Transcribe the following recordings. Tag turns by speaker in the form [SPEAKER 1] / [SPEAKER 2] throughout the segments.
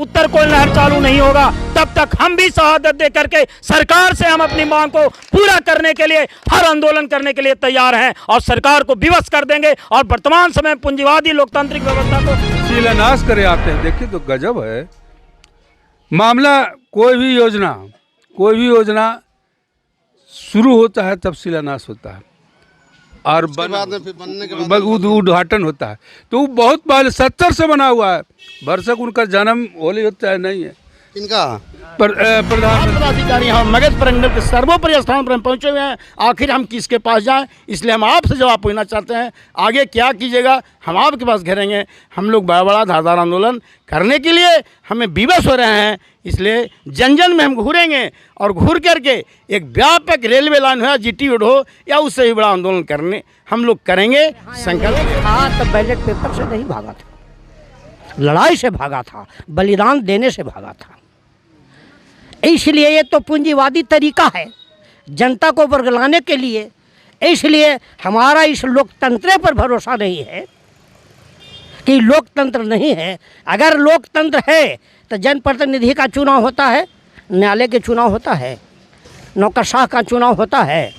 [SPEAKER 1] उत्तर कोयल नहर चालू नहीं होगा तब तक हम भी शहादत दे करके सरकार से हम अपनी मांग को पूरा करने के लिए हर आंदोलन करने के लिए तैयार हैं और सरकार को विवश कर देंगे और वर्तमान समय पूंजीवादी लोकतांत्रिक व्यवस्था को
[SPEAKER 2] शिलान्यास करे आते हैं। देखिए तो गजब है मामला। कोई भी योजना शुरू होता है तब शिलान्यास होता है और
[SPEAKER 3] बाद में फिर बनने के बाद
[SPEAKER 2] उद्घाटन होता है। तो वो बहुत पहले 70 से बना हुआ है। भरसक उनका जन्म होली होता है नहीं है
[SPEAKER 3] इनका
[SPEAKER 2] प्रधानमंत्री
[SPEAKER 1] पदाधिकारी यहाँ मगध प्रखंड के सर्वोपरि स्थान पर हम पहुँचे हुए हैं। आखिर हम किसके पास जाएं, इसलिए हम आपसे जवाब पूछना चाहते हैं। आगे क्या कीजिएगा हम आपके पास घेरेंगे। हम लोग बड़ा बड़ा धारदार आंदोलन करने के लिए हमें विवश हो रहे हैं, इसलिए जन जन में हम घूरेंगे और घूर करके एक व्यापक रेलवे लाइन हो, जीटी रोड हो या उससे भी बड़ा आंदोलन करने हम लोग करेंगे। संकल्प
[SPEAKER 4] था तो बैलेट पेपर से नहीं भागा था, लड़ाई से भागा था, बलिदान देने से भागा था। इसलिए ये तो पूंजीवादी तरीका है जनता को वर्गलाने के लिए। इसलिए हमारा इस लोकतंत्र पर भरोसा नहीं है कि लोकतंत्र नहीं है। अगर लोकतंत्र है तो जनप्रतिनिधि का चुनाव होता है, न्यायालय के चुनाव होता है, नौकरशाह का चुनाव होता है।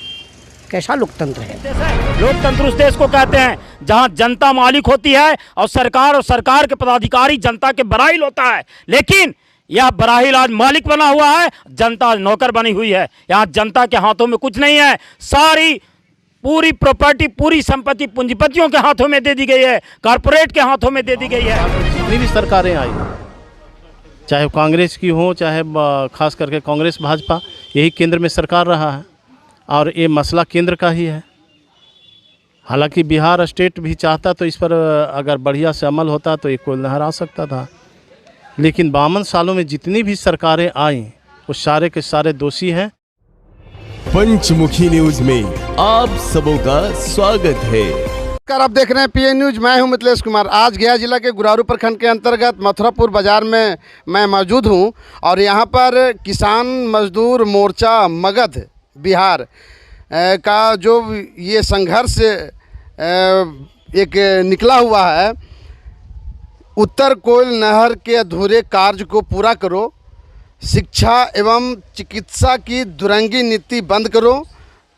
[SPEAKER 4] कैसा लोकतंत्र है?
[SPEAKER 1] लोकतंत्र उस देश को कहते हैं जहां जनता मालिक होती है और सरकार के पदाधिकारी जनता के बराइल होता है। लेकिन यह बराइल आज मालिक बना हुआ है, जनता नौकर बनी हुई है। यहाँ जनता के हाथों में कुछ नहीं है, सारी पूरी प्रॉपर्टी पूरी संपत्ति पूंजीपतियों के हाथों में दे दी गई है, कारपोरेट के हाथों में दे दी गई है।
[SPEAKER 5] जितनी भी सरकारें आई, चाहे कांग्रेस की हो चाहे खास करके कांग्रेस भाजपा, यही केंद्र में सरकार रहा है और ये मसला केंद्र का ही है। हालांकि बिहार स्टेट भी चाहता तो इस पर अगर बढ़िया से अमल होता तो ये कोयल नहर आ सकता था, लेकिन 52 सालों में जितनी भी सरकारें आई वो सारे के सारे दोषी हैं।
[SPEAKER 6] पंचमुखी न्यूज में आप सबों का स्वागत है।
[SPEAKER 3] आप देख रहे हैं पीएन न्यूज। मैं हूं मिथिलेश कुमार। आज गया जिला के गुरारू प्रखंड के अंतर्गत मथुरापुर बाजार में मैं मौजूद हूं और यहां पर किसान मजदूर मोर्चा मगध बिहार का जो ये संघर्ष एक निकला हुआ है, उत्तर कोयल नहर के अधूरे कार्य को पूरा करो, शिक्षा एवं चिकित्सा की दुरंगी नीति बंद करो,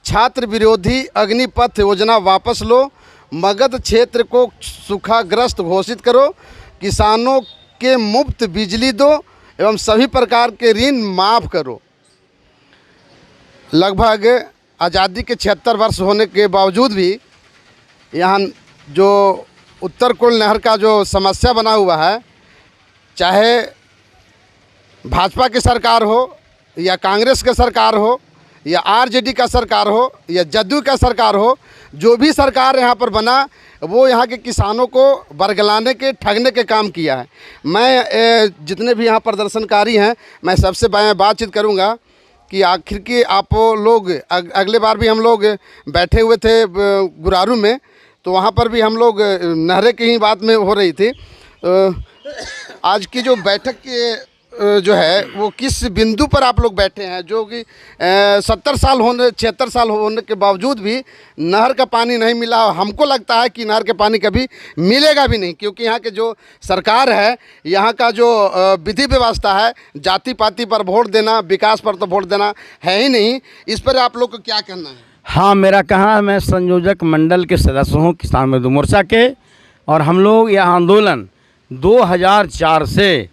[SPEAKER 3] छात्र विरोधी अग्निपथ योजना वापस लो, मगध क्षेत्र को सूखाग्रस्त घोषित करो, किसानों के मुफ्त बिजली दो एवं सभी प्रकार के ऋण माफ़ करो। लगभग आज़ादी के 76 वर्ष होने के बावजूद भी यहाँ जो उत्तर कोयल नहर का जो समस्या बना हुआ है, चाहे भाजपा की सरकार हो या कांग्रेस की सरकार हो या आरजेडी का सरकार हो या जदयू का सरकार हो, जो भी सरकार यहाँ पर बना वो यहाँ के किसानों को बरगलाने के ठगने के काम किया है। मैं जितने भी यहाँ प्रदर्शनकारी हैं मैं सबसे बातचीत करूँगा कि आखिर के आप लोग अगले बार भी हम लोग बैठे हुए थे गुरारू में, तो वहाँ पर भी हम लोग नहरे की ही बात में हो रही थी। आज की जो बैठक के जो है वो किस बिंदु पर आप लोग बैठे हैं, जो कि 76 साल होने के बावजूद भी नहर का पानी नहीं मिला। हमको लगता है कि नहर के पानी कभी मिलेगा भी नहीं, क्योंकि यहाँ के जो सरकार है, यहाँ का जो विधि व्यवस्था है, जाति पाति पर वोट देना, विकास पर तो वोट देना है ही नहीं। इस पर आप लोग को क्या कहना है?
[SPEAKER 1] हाँ, मेरा कहना है, मैं संयोजक मंडल के सदस्य हूँ किसान मजदूर मोर्चा के, और हम लोग यह आंदोलन 2004 से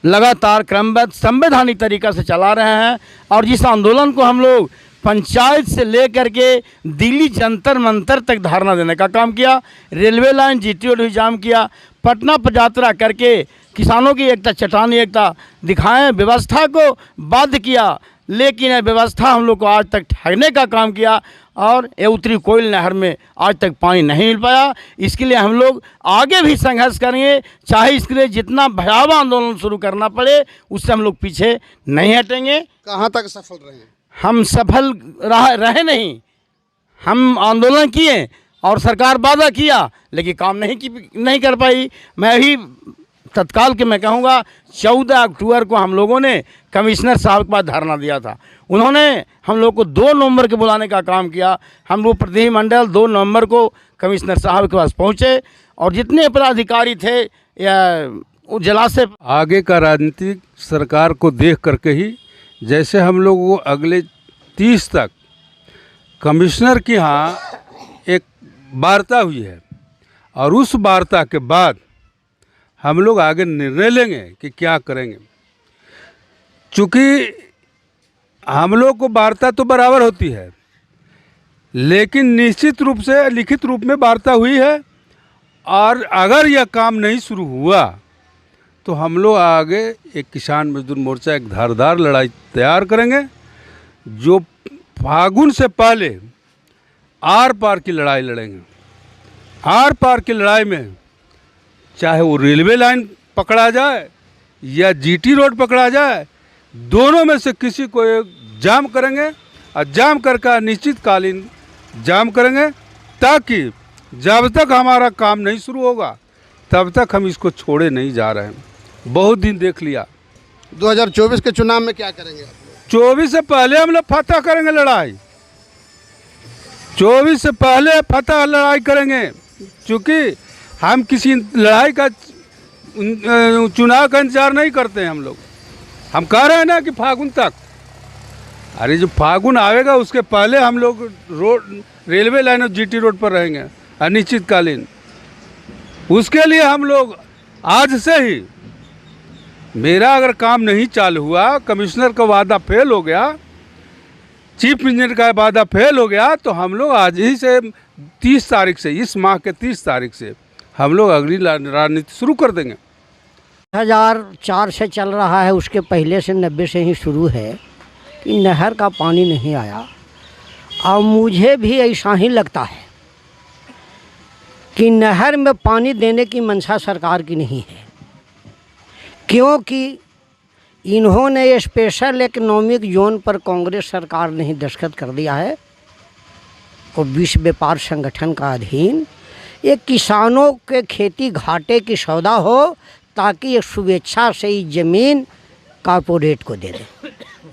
[SPEAKER 1] लगातार क्रमबद्ध संवैधानिक तरीक़ा से चला रहे हैं। और जिस आंदोलन को हम लोग पंचायत से लेकर के दिल्ली जंतर मंतर तक धरना देने का काम किया, रेलवे लाइन जीटी रोड भी जाम किया, पटना पदयात्रा करके किसानों की एकता, चट्टानी एकता दिखाएं, व्यवस्था को बाध्य किया, लेकिन यह व्यवस्था हम लोग को आज तक ठगने का काम किया और ये उत्तरी कोयल नहर में आज तक पानी नहीं मिल पाया। इसके लिए हम लोग आगे भी संघर्ष करेंगे, चाहे इसके लिए जितना भयावह आंदोलन शुरू करना पड़े, उससे हम लोग पीछे नहीं हटेंगे।
[SPEAKER 3] कहाँ तक सफल रहे?
[SPEAKER 1] हम सफल रहे नहीं, हम आंदोलन किए और सरकार वादा किया लेकिन काम नहीं कर पाई। मैं भी तत्काल के मैं कहूँगा 14 अक्टूबर को हम लोगों ने कमिश्नर साहब के पास धरना दिया था। उन्होंने हम लोग को 2 नवंबर के बुलाने का काम किया। हम लोग प्रतिनिधिमंडल 2 नवंबर को कमिश्नर साहब के पास पहुँचे और जितने पदाधिकारी थे या वो जलाशय
[SPEAKER 2] आगे का राजनीतिक सरकार को देख करके ही, जैसे हम लोग वो अगले 30 तक कमिश्नर के यहाँ एक वार्ता हुई है और उस वार्ता के बाद हम लोग आगे निर्णय लेंगे कि क्या करेंगे। चूँकि हम लोग को वार्ता तो बराबर होती है, लेकिन निश्चित रूप से लिखित रूप में वार्ता हुई है और अगर यह काम नहीं शुरू हुआ तो हम लोग आगे एक किसान मजदूर मोर्चा एक धारदार लड़ाई तैयार करेंगे, जो फागुन से पहले आर पार की लड़ाई लड़ेंगे। आर पार की लड़ाई में चाहे वो रेलवे लाइन पकड़ा जाए या जीटी रोड पकड़ा जाए, दोनों में से किसी को एक जाम करेंगे और जाम करके निश्चितकालीन जाम करेंगे, ताकि जब तक हमारा काम नहीं शुरू होगा तब तक हम इसको छोड़े नहीं जा रहे हैं। बहुत दिन देख लिया।
[SPEAKER 3] 2024 के चुनाव में क्या करेंगे आप लोग?
[SPEAKER 2] 24 से पहले हम लोग फतह करेंगे लड़ाई। 24 से पहले फतह लड़ाई करेंगे, क्योंकि हम किसी लड़ाई का चुनाव का इंतजार नहीं करते हैं। हम लोग हम कह रहे हैं ना कि फागुन तक, अरे जो फागुन आएगा उसके पहले हम लोग रोड रेलवे लाइन और जीटी रोड पर रहेंगे अनिश्चितकालीन। उसके लिए हम लोग आज से ही, मेरा अगर काम नहीं चालू हुआ, कमिश्नर का वादा फेल हो गया, चीफ इंजीनियर का वादा फेल हो गया, तो हम लोग आज ही से 30 तारीख से, इस माह के 30 तारीख से हम लोग अगली राजनीति शुरू कर देंगे।
[SPEAKER 4] 2004 से चल रहा है, उसके पहले से 90 से ही शुरू है कि नहर का पानी नहीं आया। और मुझे भी ऐसा ही लगता है कि नहर में पानी देने की मंशा सरकार की नहीं है, क्योंकि इन्होंने स्पेशल इकोनॉमिक जोन पर कांग्रेस सरकार ने ही दस्तखत कर दिया है और विश्व व्यापार संगठन का अधीन। ये किसानों के खेती घाटे की सौदा हो, ताकि ये स्वेच्छा से ही ज़मीन कॉरपोरेट को दे दें।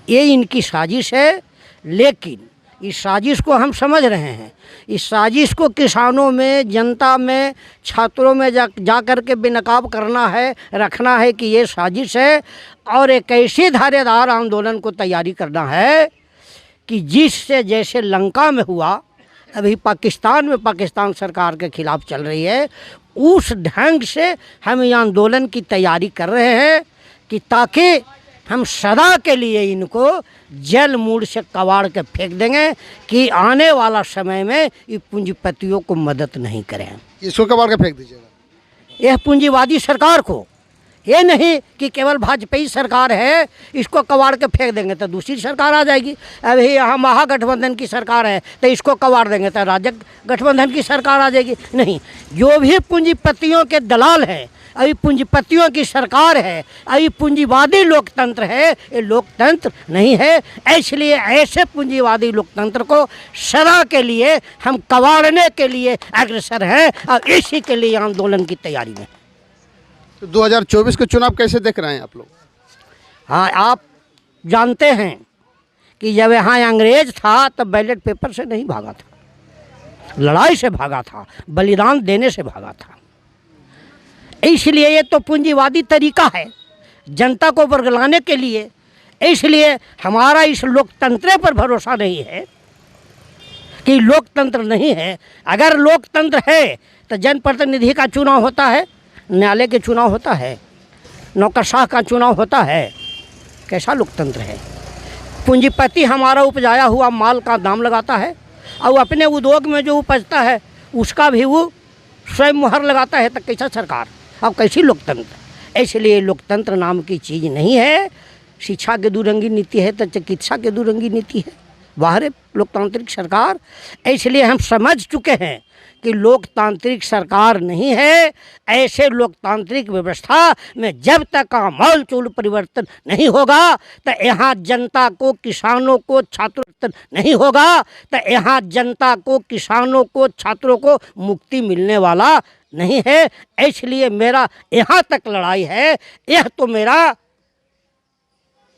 [SPEAKER 4] ये इनकी साजिश है, लेकिन इस साजिश को हम समझ रहे हैं। इस साजिश को किसानों में, जनता में, छात्रों में जा कर के बेनकाब करना है, रखना है कि ये साजिश है, और एक ऐसी धारेदार आंदोलन को तैयारी करना है कि जिससे जैसे लंका में हुआ, अभी पाकिस्तान में पाकिस्तान सरकार के खिलाफ चल रही है, उस ढंग से हम ये आंदोलन की तैयारी कर रहे हैं कि ताकि हम सदा के लिए इनको जल मूल से कबाड़ के फेंक देंगे कि आने वाला समय में ये पूंजीपतियों को मदद नहीं करें।
[SPEAKER 3] किसको कबाड़ के फेंक दीजिएगा?
[SPEAKER 4] यह पूंजीवादी सरकार को, ये नहीं कि केवल भाजपा सरकार है इसको कबाड़ के फेंक देंगे तो दूसरी सरकार आ जाएगी। अभी यहाँ महागठबंधन की सरकार है तो इसको कबाड़ देंगे तो राजग गठबंधन की सरकार आ जाएगी। नहीं, जो भी पूंजीपतियों के दलाल हैं, अभी पूंजीपतियों की सरकार है, अभी पूंजीवादी लोकतंत्र है, ये लोकतंत्र नहीं है। इसलिए ऐसे पूंजीवादी लोकतंत्र को सदा के लिए हम कबाड़ने के लिए अग्रसर हैं और इसी के लिए आंदोलन की तैयारी में।
[SPEAKER 3] तो 2024 के चुनाव कैसे देख रहे हैं आप लोग?
[SPEAKER 4] हाँ, आप जानते हैं कि जब यहाँ अंग्रेज था तब बैलेट पेपर से नहीं भागा था, लड़ाई से भागा था, बलिदान देने से भागा था। इसलिए ये तो पूंजीवादी तरीका है जनता को वर्गलाने के लिए। इसलिए हमारा इस लोकतंत्र पर भरोसा नहीं है कि लोकतंत्र नहीं है। अगर लोकतंत्र है तो जनप्रतिनिधि का चुनाव होता है, न्यायालय के चुनाव होता है, नौकरशाह का चुनाव होता है। कैसा लोकतंत्र है? पूंजीपति हमारा उपजाया हुआ माल का दाम लगाता है और अपने उद्योग में जो उपजता है उसका भी वो स्वयं मुहर लगाता है। तो कैसा सरकार और कैसी लोकतंत्र? इसलिए लोकतंत्र नाम की चीज़ नहीं है। शिक्षा के दुरंगी नीति है तो चिकित्सा के दुरंगी नीति है, बाहर लोकतांत्रिक सरकार। इसलिए हम समझ चुके हैं कि लोकतांत्रिक सरकार नहीं है। ऐसे लोकतांत्रिक व्यवस्था में जब तक आमूल चूल परिवर्तन नहीं होगा तो यहाँ जनता को, किसानों को, छात्रों नहीं होगा तो यहाँ जनता को, किसानों को, छात्रों को मुक्ति मिलने वाला नहीं है। इसलिए मेरा यहाँ तक लड़ाई है। यह तो मेरा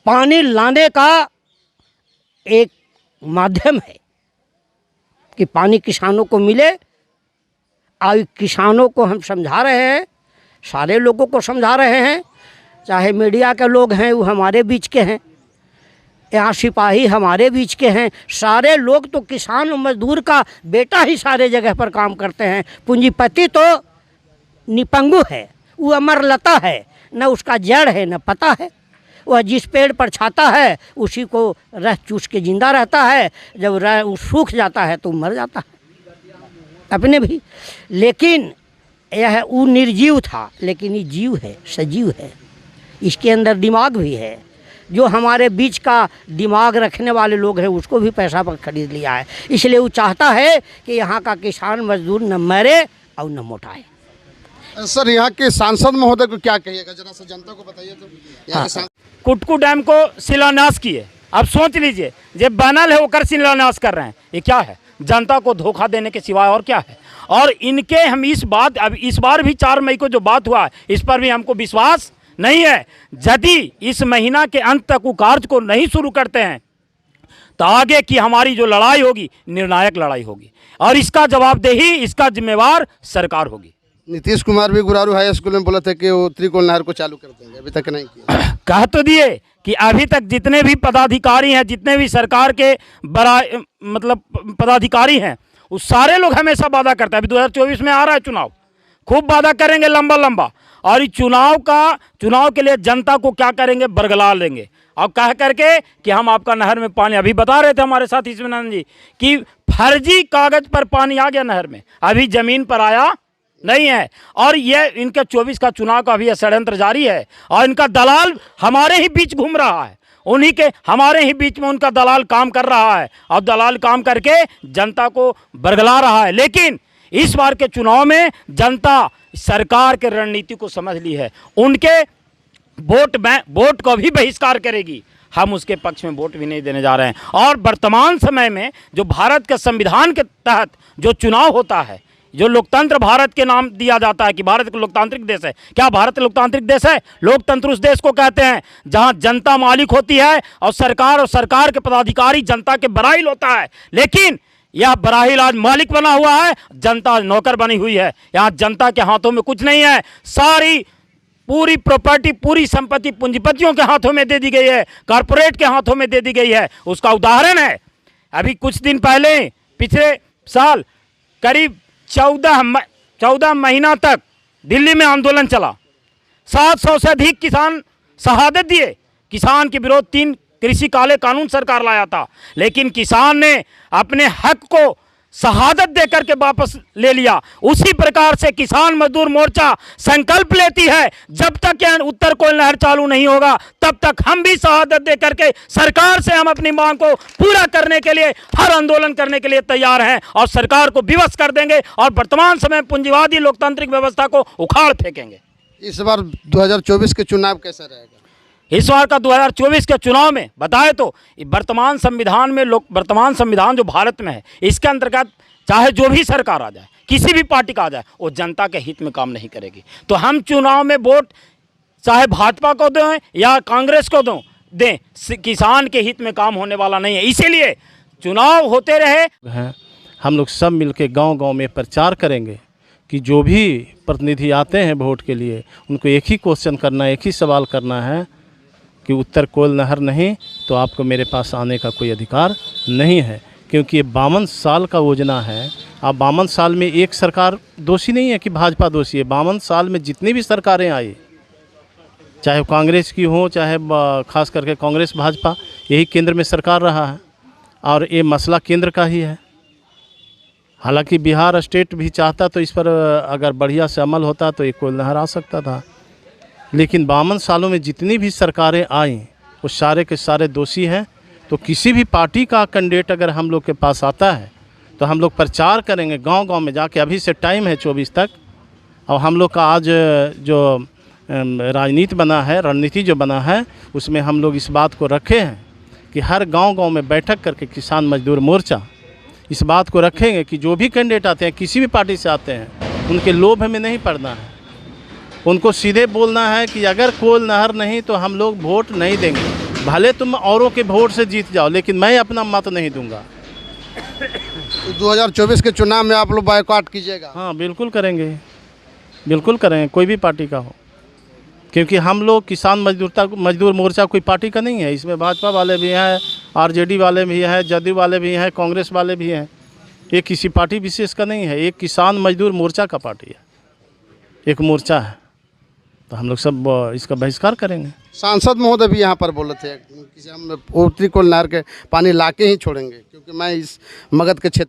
[SPEAKER 4] पानी लाने का एक माध्यम है कि पानी किसानों को मिले। और किसानों को हम समझा रहे हैं, सारे लोगों को समझा रहे हैं, चाहे मीडिया के लोग हैं वो हमारे बीच के हैं, यहाँ सिपाही हमारे बीच के हैं, सारे लोग तो किसान और मजदूर का बेटा ही सारे जगह पर काम करते हैं। पूंजीपति तो निपंगु है, वो अमरलता है, न उसका जड़ है न पता है। वह जिस पेड़ पर छाता है उसी को रह चूस के जिंदा रहता है, जब रह वो सूख जाता है तो मर जाता है अपने भी। लेकिन यह वो निर्जीव था, लेकिन ये जीव है, सजीव है, इसके अंदर दिमाग भी है। जो हमारे बीच का दिमाग रखने वाले लोग हैं उसको भी पैसा पर खरीद लिया है। इसलिए वो चाहता है कि यहाँ का किसान मजदूर न मरे और न मोटाए।
[SPEAKER 3] सर, यहाँ के सांसद महोदय को क्या कहिएगा, जरा सा जनता को बताइए तो। यहाँ के सांसद
[SPEAKER 1] कुटकू डैम को शिलान्यास किए, अब सोच लीजिए जब बनल है होकर शिलान्यास कर रहे हैं, ये क्या है? जनता को धोखा देने के सिवाय और क्या है? और इनके हम इस बार भी 4 मई को जो बात हुआ इस पर भी हमको विश्वास नहीं है। यदि इस महीना के अंत तक वो कार्य को नहीं शुरू करते हैं तो आगे की हमारी जो लड़ाई होगी निर्णायक लड़ाई होगी, और इसका जवाबदेही, इसका जिम्मेवार सरकार होगी।
[SPEAKER 3] नीतीश कुमार भी गुरारू हाई स्कूल में बोला था कि वो त्रिकोण नहर को चालू कर देंगे, अभी तक नहीं किया।
[SPEAKER 1] कह तो दिए कि अभी तक जितने भी पदाधिकारी हैं, जितने भी सरकार के बड़ा मतलब पदाधिकारी हैं, वो सारे लोग हमेशा वादा करते हैं। अभी 2024 में आ रहा है चुनाव, खूब वादा करेंगे लंबा लंबा, और इस चुनाव के लिए जनता को क्या करेंगे? बरगला लेंगे। अब कह करके कि हम आपका नहर में पानी, अभी बता रहे थे हमारे साथ ईश्वरानंद जी कि फर्जी कागज पर पानी आ गया नहर में, अभी जमीन पर आया नहीं है। और ये इनके 24 का चुनाव का भी षड्यंत्र जारी है, और इनका दलाल हमारे ही बीच घूम रहा है, उन्हीं के हमारे ही बीच में उनका दलाल काम कर रहा है, और दलाल काम करके जनता को बरगला रहा है। लेकिन इस बार के चुनाव में जनता सरकार के रणनीति को समझ ली है, उनके वोट को भी बहिष्कार करेगी। हम उसके पक्ष में वोट भी नहीं देने जा रहे हैं। और वर्तमान समय में जो भारत के संविधान के तहत जो चुनाव होता है, जो लोकतंत्र भारत के नाम दिया जाता है कि भारत एक लोकतांत्रिक देश है, क्या भारत लोकतांत्रिक देश है? लोकतंत्र उस देश को कहते हैं जहां जनता मालिक होती है और सरकार के पदाधिकारी जनता के बराइल होता है। लेकिन यह बराइल आज मालिक बना हुआ है, जनता नौकर बनी हुई है। यहाँ जनता के हाथों में कुछ नहीं है, सारी पूरी प्रॉपर्टी, पूरी संपत्ति पूंजीपतियों के हाथों में दे दी गई है, कॉरपोरेट के हाथों में दे दी गई है। उसका उदाहरण है, अभी कुछ दिन पहले पिछले साल करीब 14 महीना तक दिल्ली में आंदोलन चला, 700 से अधिक किसान शहादत दिए। किसान के विरोध 3 कृषि काले कानून सरकार लाया था, लेकिन किसान ने अपने हक को शहादत देकर के वापस ले लिया। उसी प्रकार से किसान मजदूर मोर्चा संकल्प लेती है, जब तक यह उत्तर कोयल नहर चालू नहीं होगा तब तक हम भी शहादत देकर के सरकार से हम अपनी मांग को पूरा करने के लिए हर आंदोलन करने के लिए तैयार हैं, और सरकार को विवश कर देंगे और वर्तमान समय पूंजीवादी लोकतांत्रिक व्यवस्था को उखाड़ फेंकेंगे।
[SPEAKER 3] इस बार 2024 के चुनाव कैसा रहेगा?
[SPEAKER 1] इस बार का 2024 के चुनाव में बताए तो वर्तमान संविधान जो भारत में है, इसके अंतर्गत चाहे जो भी सरकार आ जाए, किसी भी पार्टी का आ जाए, वो जनता के हित में काम नहीं करेगी। तो हम चुनाव में वोट चाहे भाजपा को दें या कांग्रेस को दें, किसान के हित में काम होने वाला नहीं है। इसीलिए चुनाव होते रहे।
[SPEAKER 5] हम लोग सब मिलके गांव-गांव में प्रचार करेंगे कि जो भी प्रतिनिधि आते हैं वोट के लिए, उनको एक ही क्वेश्चन करना है, एक ही सवाल करना है कि उत्तर कोयल नहर नहीं तो आपको मेरे पास आने का कोई अधिकार नहीं है। क्योंकि ये 52 साल का योजना है। अब 52 साल में एक सरकार दोषी नहीं है कि भाजपा दोषी है। 52 साल में जितनी भी सरकारें आई, चाहे कांग्रेस की हो, चाहे खास करके कांग्रेस भाजपा, यही केंद्र में सरकार रहा है, और ये मसला केंद्र का ही है। हालांकि बिहार स्टेट भी चाहता तो इस पर अगर बढ़िया से अमल होता तो ये कोयल नहर आ सकता था, लेकिन 52 सालों में जितनी भी सरकारें आईं वो सारे के सारे दोषी हैं। तो किसी भी पार्टी का कैंडिडेट अगर हम लोग के पास आता है तो हम लोग प्रचार करेंगे गांव-गांव में जाके। अभी से टाइम है 24 तक, और हम लोग का आज जो राजनीति बना है, रणनीति जो बना है, उसमें हम लोग इस बात को रखे हैं कि हर गांव-गांव में बैठक करके किसान मजदूर मोर्चा इस बात को रखेंगे कि जो भी कैंडिडेट आते हैं, किसी भी पार्टी से आते हैं, उनके लोभ में नहीं पड़ना है। उनको सीधे बोलना है कि अगर कोयल नहर नहीं तो हम लोग वोट नहीं देंगे, भले तुम औरों के वोट से जीत जाओ, लेकिन मैं अपना मत नहीं दूंगा।
[SPEAKER 3] तो 2024 के चुनाव में आप लोग बायकॉट कीजिएगा?
[SPEAKER 5] हाँ, बिल्कुल करेंगे, बिल्कुल करेंगे, कोई भी पार्टी का हो, क्योंकि हम लोग किसान मजदूर मोर्चा कोई पार्टी का नहीं है। इसमें भाजपा वाले भी हैं, आरजेडी वाले भी हैं, जदयू वाले भी हैं, कांग्रेस वाले भी हैं। ये किसी पार्टी विशेष का नहीं है, एक किसान मजदूर मोर्चा का पार्टी है, एक मोर्चा है। तो हम लोग सब इसका बहिष्कार करेंगे।
[SPEAKER 3] सांसद महोदय भी यहाँ पर बोले थे कि हम उत्तरी कोल नहर के पानी लाके ही छोड़ेंगे, क्योंकि मैं इस मगध के क्षेत्र